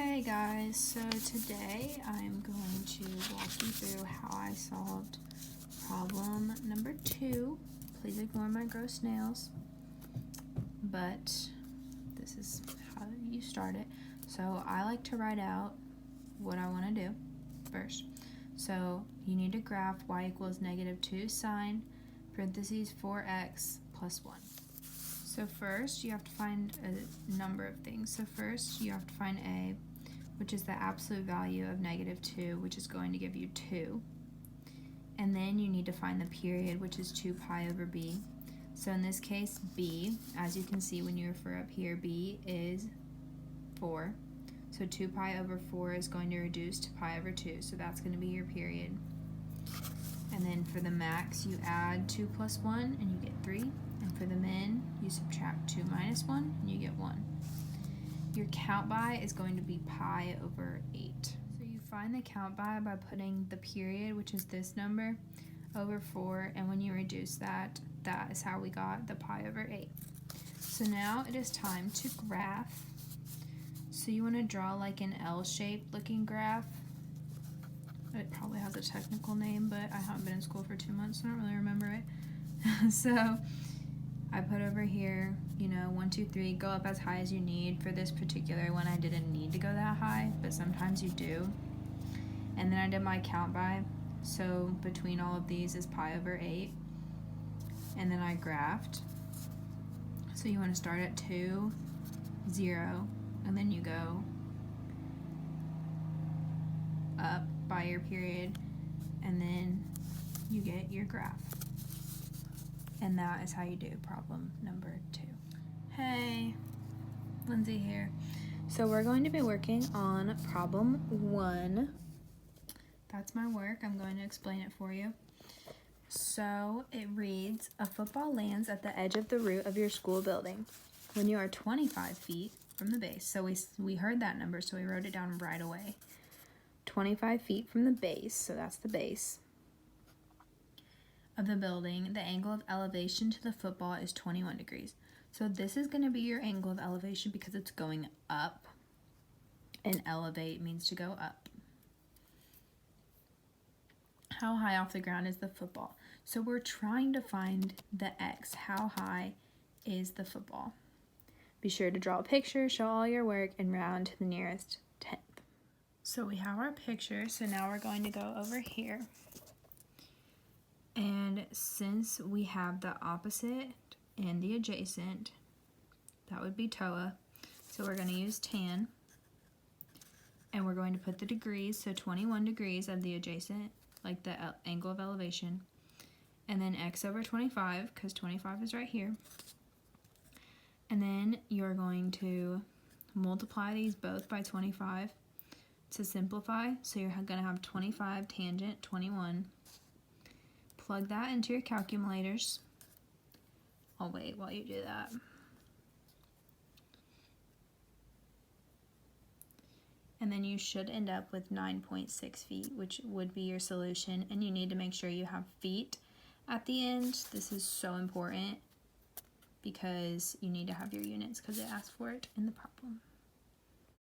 Hey guys, so today I'm going to walk you through how I solved problem number 2. Please ignore my gross nails, but this is how you start it. So I like to write out what I want to do first. So you need to graph y equals -2 sine parentheses 4x plus 1. So first you have to find a number of things. So first you have to find a, which is the absolute value of -2, which is going to give you 2. And then you need to find the period, which is 2 pi over b. So in this case, b, as you can see when you refer up here, b is 4. So 2 pi over 4 is going to reduce to pi over 2. So that's going to be your period. And then for the max, you add 2 plus 1 and you get 3. And for the min, you subtract 2 minus 1 and you get 1. Your count by is going to be pi over 8. So you find the count by putting the period, which is this number, over 4, and when you reduce that, that is how we got the pi over 8. So now it is time to graph. So you want to draw like an L-shaped looking graph. It probably has a technical name, but I haven't been in school for 2 months, so I don't really remember it. So I put over here, 1, 2, 3, go up as high as you need. For this particular one, I didn't need to go that high, but sometimes you do. And then I did my count by, so between all of these is pi over 8. And then I graphed. So you want to start at 2, 0, and then you go up by your period, and then you get your graph. And that is how you do problem number 2. Hey, Lindsay here. So we're going to be working on problem 1. That's my work. I'm going to explain it for you. So it reads, a football lands at the edge of the roof of your school building when you are 25 feet from the base. So we heard that number, so we wrote it down right away. 25 feet from the base, so that's the base of the building. The angle of elevation to the football is 21 degrees. So this is going to be your angle of elevation because it's going up, and elevate means to go up. How high off the ground is the football? So we're trying to find the x. How high is the football? Be sure to draw a picture, show all your work, and round to the nearest tenth. So we have our picture, so now we're going to go over here. And since we have the opposite and the adjacent, that would be TOA. So we're going to use tan. And we're going to put the degrees, so 21 degrees of the adjacent, like the angle of elevation. And then x over 25, because 25 is right here. And then you're going to multiply these both by 25 to simplify. So you're going to have 25 tangent 21. Plug that into your calculators. I'll wait while you do that. And then you should end up with 9.6 feet, which would be your solution. And you need to make sure you have feet at the end. This is so important because you need to have your units because it asks for it in the problem.